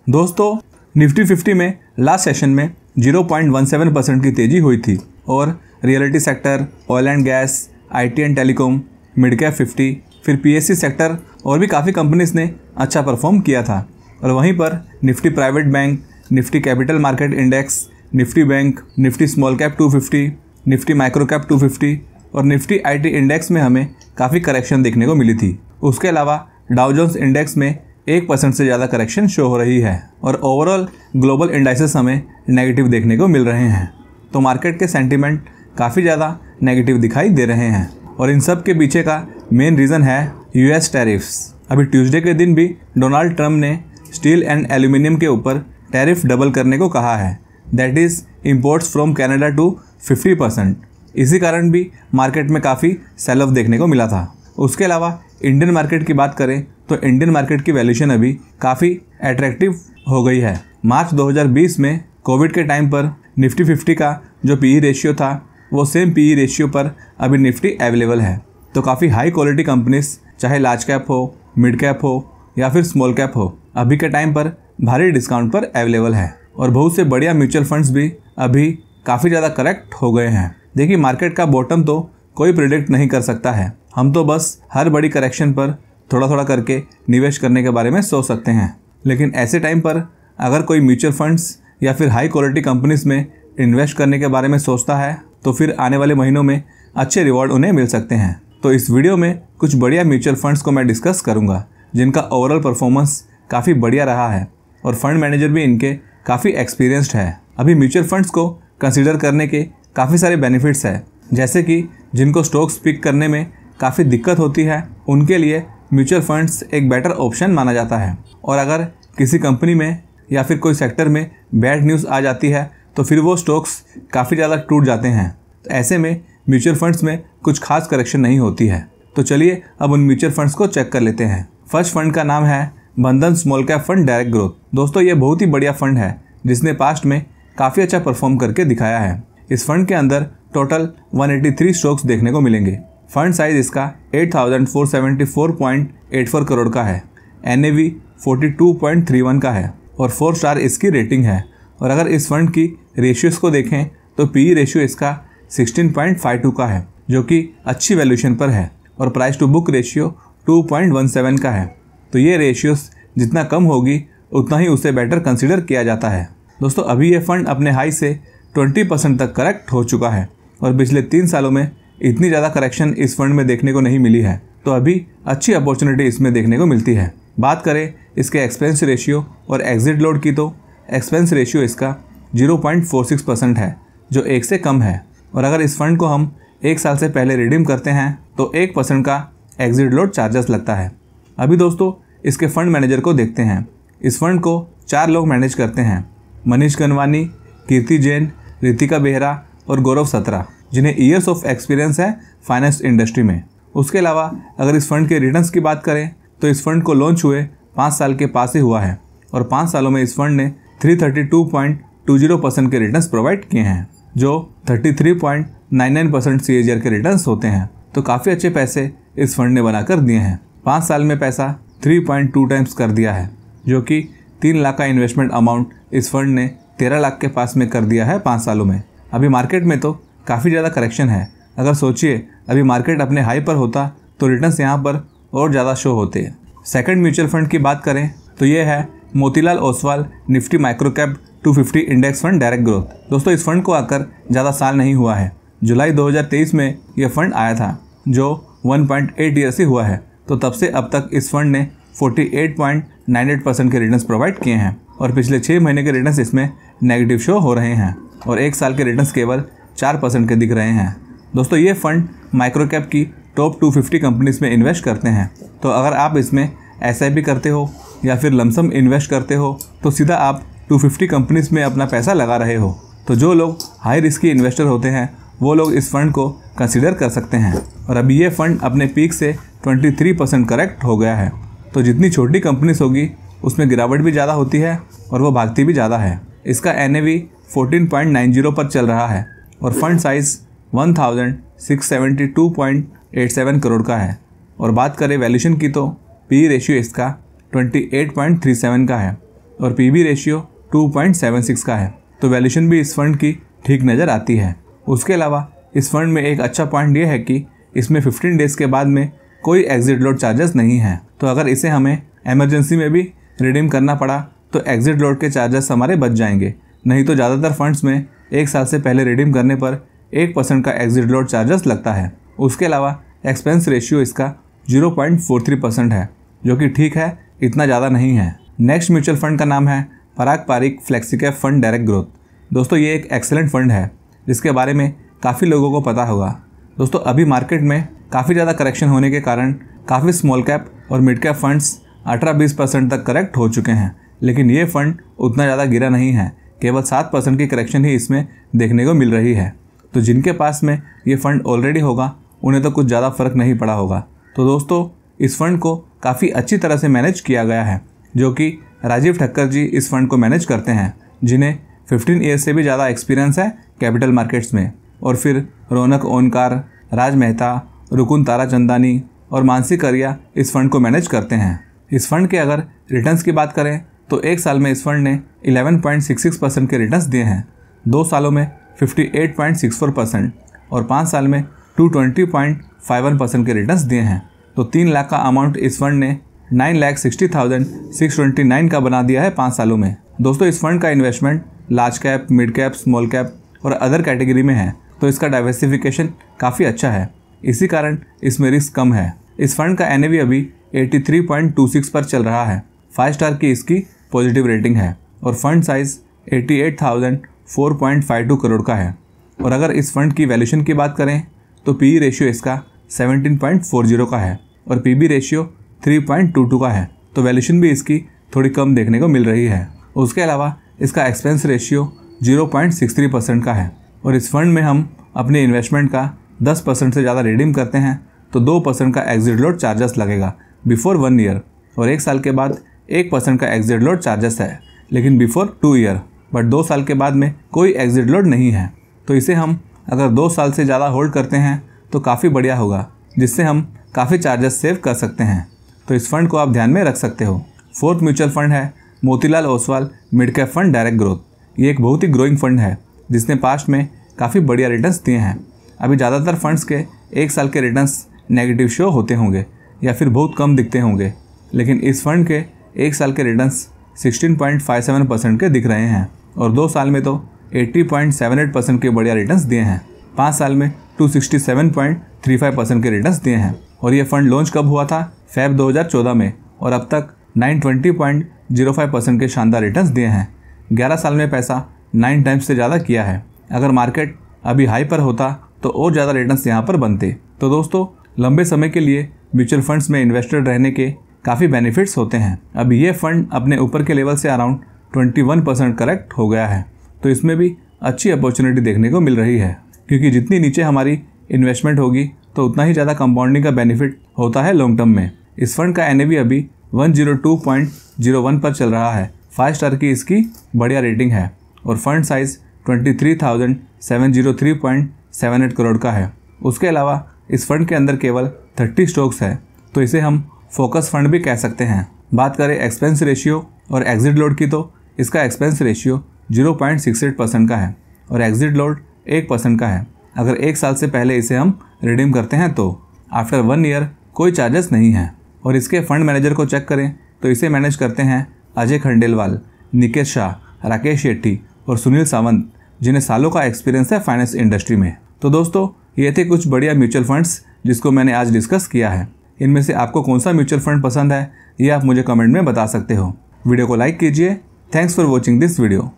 दोस्तों निफ्टी 50 में last session में 0.17% की तेजी हुई थी और reality sector, oil and gas, IT and telecom, mid cap 50, फिर पीएससी सेक्टर और भी काफ़ी कंपनीज ने अच्छा परफॉर्म किया था। और वहीं पर Nifty private bank, Nifty capital market index, Nifty bank, Nifty small cap 250, Nifty micro cap 250 और निफ्टी आईटी इंडेक्स में हमें काफ़ी करेक्शन देखने को मिली थी। उसके अलावा डाउ जोन्स इंडेक्स में 1% से ज़्यादा करेक्शन शो हो रही है और ओवरऑल ग्लोबल इंडाइसेस हमें नेगेटिव देखने को मिल रहे हैं। तो मार्केट के सेंटीमेंट काफ़ी ज़्यादा नेगेटिव दिखाई दे रहे हैं और इन सब के पीछे का मेन रीज़न है यूएस टैरिफ्स। अभी ट्यूसडे के दिन भी डोनाल्ड ट्रंप ने स्टील एंड एल्यूमिनियम के ऊपर टैरिफ डबल करने को कहा है, that is imports from Canada to 50%। इसी कारण भी मार्केट में काफ़ी सेल ऑफ देखने को मिला था। उसके अलावा इंडियन मार्केट की बात करें तो इंडियन मार्केट की वैल्यूएशन अभी काफ़ी अट्रैक्टिव हो गई है। मार्च 2020 में कोविड के टाइम पर निफ्टी 50 का जो पीई रेशियो था वो सेम पीई रेशियो पर अभी निफ्टी अवेलेबल है। तो काफ़ी हाई क्वालिटी कंपनीज, चाहे लार्ज कैप हो, मिड कैप हो या फिर स्मॉल कैप हो, अभी के टाइम पर भारी डिस्काउंट पर अवेलेबल है और बहुत से बढ़िया म्यूचुअल फंड्स भी अभी काफ़ी ज़्यादा करेक्ट हो गए हैं। देखिए मार्केट का बॉटम तो कोई प्रिडिक्ट नहीं कर सकता है, हम तो बस हर बड़ी करेक्शन पर थोड़ा थोड़ा करके निवेश करने के बारे में सोच सकते हैं। लेकिन ऐसे टाइम पर अगर कोई म्यूचुअल फंड्स या फिर हाई क्वालिटी कंपनीज में इन्वेस्ट करने के बारे में सोचता है तो फिर आने वाले महीनों में अच्छे रिवॉर्ड उन्हें मिल सकते हैं। तो इस वीडियो में कुछ बढ़िया म्यूचुअल फंड्स को मैं डिस्कस करूंगा जिनका ओवरऑल परफॉर्मेंस काफ़ी बढ़िया रहा है और फंड मैनेजर भी इनके काफ़ी एक्सपीरियंस्ड है। अभी म्यूचुअल फंड्स को कंसिडर करने के काफ़ी सारे बेनिफिट्स है, जैसे कि जिनको स्टॉक्स पिक करने में काफ़ी दिक्कत होती है उनके लिए म्यूचुअल फंड्स एक बेटर ऑप्शन माना जाता है। और अगर किसी कंपनी में या फिर कोई सेक्टर में बैड न्यूज़ आ जाती है तो फिर वो स्टॉक्स काफ़ी ज़्यादा टूट जाते हैं। तो ऐसे में म्यूचुअल फंड्स में कुछ खास करेक्शन नहीं होती है। तो चलिए अब उन म्यूचुअल फंड्स को चेक कर लेते हैं। फर्स्ट फंड का नाम है बंधन small cap fund direct growth. दोस्तों ये बहुत ही बढ़िया फंड है जिसने पास्ट में काफ़ी अच्छा परफॉर्म करके दिखाया है। इस फंड के अंदर टोटल 183 स्टॉक्स देखने को मिलेंगे। फंड साइज इसका 8,474.84 करोड़ का है। NAV 42.31 का है और 4 स्टार इसकी रेटिंग है। और अगर इस फंड की रेशियोज को देखें तो पीई रेशियो इसका 16.52 का है जो कि अच्छी वैल्यूएशन पर है और प्राइस टू बुक रेशियो 2.17 का है। तो ये रेशियोज जितना कम होगी उतना ही उसे बेटर कंसिडर किया जाता है। दोस्तों अभी ये फंड अपने हाई से 20% तक करेक्ट हो चुका है और पिछले 3 सालों में इतनी ज़्यादा करेक्शन इस फंड में देखने को नहीं मिली है। तो अभी अच्छी अपॉर्चुनिटी इसमें देखने को मिलती है। बात करें इसके एक्सपेंस रेशियो और एग्जिट लोड की तो एक्सपेंस रेशियो इसका 0.46% है जो 1 से कम है। और अगर इस फंड को हम 1 साल से पहले रिडीम करते हैं तो 1% का एग्जिट लोड चार्जेस लगता है। अभी दोस्तों इसके फंड मैनेजर को देखते हैं। इस फंड को 4 लोग मैनेज करते हैं, मनीष गनवानी, कीर्ति जैन, रितिका बेहरा और गौरव सत्रा, जिन्हें ईयर्स ऑफ एक्सपीरियंस है फाइनेंस इंडस्ट्री में। उसके अलावा अगर इस फंड के रिटर्न्स की बात करें तो इस फंड को लॉन्च हुए 5 साल के पास ही हुआ है और 5 सालों में इस फंड ने 332.20% के रिटर्न्स प्रोवाइड किए हैं जो 33.99% CAGR के रिटर्न्स होते हैं। तो काफ़ी अच्छे पैसे इस फंड ने बनाकर दिए हैं। 5 साल में पैसा 3.2 टाइम्स कर दिया है जो कि 3 लाख का इन्वेस्टमेंट अमाउंट इस फंड ने 13 लाख के पास में कर दिया है 5 सालों में। अभी मार्केट में तो काफ़ी ज़्यादा करेक्शन है। अगर सोचिए अभी मार्केट अपने हाई पर होता तो रिटर्न्स यहाँ पर और ज़्यादा शो होते हैं। सेकंड म्यूचुअल फंड की बात करें तो ये है Motilal Oswal Nifty micro cap 250 index fund direct growth. दोस्तों इस फंड को आकर ज़्यादा साल नहीं हुआ है, जुलाई 2023 में यह फंड आया था जो 1.8 ईयर से हुआ है। तो तब से अब तक इस फंड ने 48.98% के रिटर्न्स प्रोवाइड किए हैं और पिछले 6 महीने के रिटर्न्स इसमें नेगेटिव शो हो रहे हैं और 1 साल के रिटर्न्स केवल 4% के दिख रहे हैं। दोस्तों ये फंड माइक्रो कैप की टॉप 250 कंपनीज में इन्वेस्ट करते हैं। तो अगर आप इसमें SIP करते हो या फिर लमसम इन्वेस्ट करते हो तो सीधा आप 250 कंपनीज में अपना पैसा लगा रहे हो। तो जो लोग हाई रिस्की इन्वेस्टर होते हैं वो लोग इस फंड को कंसिडर कर सकते हैं। और अभी ये फंड अपने पीक से 23% करेक्ट हो गया है। तो जितनी छोटी कंपनीज होगी उसमें गिरावट भी ज़्यादा होती है और वो भागती भी ज़्यादा है। इसका NAV 14.90 पर चल रहा है और फंड साइज 1672.87 करोड़ का है। और बात करें वैल्यूएशन की तो पी रेशियो इसका 28.37 का है और पीबी रेशियो 2.76 का है, तो वैल्यूएशन भी इस फंड की ठीक नज़र आती है। उसके अलावा इस फंड में एक अच्छा पॉइंट ये है कि इसमें 15 डेज़ के बाद में कोई एग्जिट लोड चार्जेस नहीं है, तो अगर इसे हमें इमरजेंसी में भी रिडीम करना पड़ा तो एग्जिट लोड के चार्जेस हमारे बच जाएंगे। नहीं तो ज़्यादातर फंड्स में 1 साल से पहले रिडीम करने पर 1% का एग्जिट लोड चार्जेस लगता है। उसके अलावा एक्सपेंस रेशियो इसका 0.43% है, जो कि ठीक है, इतना ज़्यादा नहीं है। नेक्स्ट म्यूचुअल फंड का नाम है पराग पारिक फ्लेक्सिकैप फंड डायरेक्ट ग्रोथ। दोस्तों ये एक एक्सेलेंट फंड है जिसके बारे में काफ़ी लोगों को पता होगा। दोस्तों अभी मार्केट में काफ़ी ज़्यादा करेक्शन होने के कारण काफ़ी स्मॉल कैप और मिड कैप फंड्स 18-20% तक करेक्ट हो चुके हैं, लेकिन ये फंड उतना ज़्यादा गिरा नहीं है, केवल 7% की करेक्शन ही इसमें देखने को मिल रही है। तो जिनके पास में ये फ़ंड ऑलरेडी होगा उन्हें तो कुछ ज़्यादा फ़र्क नहीं पड़ा होगा। तो दोस्तों इस फंड को काफ़ी अच्छी तरह से मैनेज किया गया है, जो कि राजीव ठक्कर जी इस फंड को मैनेज करते हैं, जिन्हें 15 ईयर्स से भी ज़्यादा एक्सपीरियंस है कैपिटल मार्केट्स में। और फिर रौनक ओनकार, राज मेहता, रुकुन ताराचंदानी और मानसी करिया इस फंड को मैनेज करते हैं। इस फंड के अगर रिटर्न्स की बात करें तो 1 साल में इस फंड ने 11.66% के रिटर्न्स दिए हैं, 2 सालों में 58.64% और 5 साल में 220.51% के रिटर्न्स दिए हैं। तो 3 लाख का अमाउंट इस फंड ने 9,60,629 का बना दिया है 5 सालों में। दोस्तों इस फंड का investment large cap, mid cap, small cap और अदर कैटेगरी में है, तो इसका डाइवर्सिफिकेशन काफ़ी अच्छा है, इसी कारण इसमें रिस्क कम है। इस फंड का NAV अभी 83.26 पर चल रहा है, 5 स्टार की इसकी पॉजिटिव रेटिंग है और फंड साइज 88,004.52 करोड़ का है। और अगर इस फंड की वैल्यूएशन की बात करें तो PE रेशियो इसका 17.40 का है और PB रेशियो 3.22 का है, तो वैल्यूएशन भी इसकी थोड़ी कम देखने को मिल रही है। उसके अलावा इसका एक्सपेंस रेशियो 0.63% का है और इस फंड में हम अपने इन्वेस्टमेंट का 10% से ज़्यादा रिडीम करते हैं तो 2% का एग्जिट लोड चार्जेस लगेगा बिफोर 1 ईयर, और 1 साल के बाद 1% का एग्जिट लोड चार्जेस है, लेकिन बिफोर 2 ईयर, बट 2 साल के बाद में कोई एग्जिट लोड नहीं है। तो इसे हम अगर 2 साल से ज़्यादा होल्ड करते हैं तो काफ़ी बढ़िया होगा, जिससे हम काफ़ी चार्जेस सेव कर सकते हैं। तो इस फंड को आप ध्यान में रख सकते हो। 4th म्यूचुअल फंड है Motilal Oswal mid cap fund direct growth. ये एक बहुत ही ग्रोइंग फंड है जिसने पास्ट में काफ़ी बढ़िया रिटर्न्स दिए हैं। अभी ज़्यादातर फंड्स के 1 साल के रिटर्न्स नेगेटिव शो होते होंगे या फिर बहुत कम दिखते होंगे, लेकिन इस फंड के 1 साल के रिटर्न्स 16.57% के दिख रहे हैं और 2 साल में तो 80.78% के बढ़िया रिटर्न्स दिए हैं। 5 साल में 267.35% के रिटर्न्स दिए हैं। और ये फंड लॉन्च कब हुआ था? Feb 2014 में, और अब तक 920.05% के शानदार रिटर्न्स दिए हैं। 11 साल में पैसा 9 टाइम्स से ज़्यादा किया है। अगर मार्केट अभी हाई पर होता तो और ज़्यादा रिटर्न्स यहाँ पर बनते। तो दोस्तों लंबे समय के लिए म्यूचुअल फंड्स में इन्वेस्टेड रहने के काफ़ी बेनिफिट्स होते हैं। अभी ये फंड अपने ऊपर के लेवल से अराउंड 21% करेक्ट हो गया है, तो इसमें भी अच्छी अपॉर्चुनिटी देखने को मिल रही है, क्योंकि जितनी नीचे हमारी इन्वेस्टमेंट होगी तो उतना ही ज़्यादा कंपाउंडिंग का बेनिफिट होता है लॉन्ग टर्म में। इस फंड का NAV अभी 102.01 पर चल रहा है। 5 स्टार की इसकी बढ़िया रेटिंग है और फंड साइज 23,703.78 करोड़ का है। उसके अलावा इस फंड के अंदर केवल 30 स्टॉक्स है, तो इसे हम फोकस फंड भी कह सकते हैं। बात करें एक्सपेंस रेशियो और एग्जिट लोड की, तो इसका एक्सपेंस रेशियो 0.68% का है और एग्जिट लोड 1% का है। अगर 1 साल से पहले इसे हम रिडीम करते हैं तो आफ्टर 1 ईयर कोई चार्जेस नहीं है। और इसके फंड मैनेजर को चेक करें तो इसे मैनेज करते हैं अजय खंडेलवाल, निकेश शाह, राकेश शेट्टी और सुनील सावंत, जिन्हें सालों का एक्सपीरियंस है फाइनेंस इंडस्ट्री में। तो दोस्तों ये थे कुछ बढ़िया म्यूचुअल फंड्स जिसको मैंने आज डिस्कस किया है। इनमें से आपको कौन सा म्यूचुअल फंड पसंद है ये आप मुझे कमेंट में बता सकते हो। वीडियो को लाइक कीजिए। Thanks for watching this video.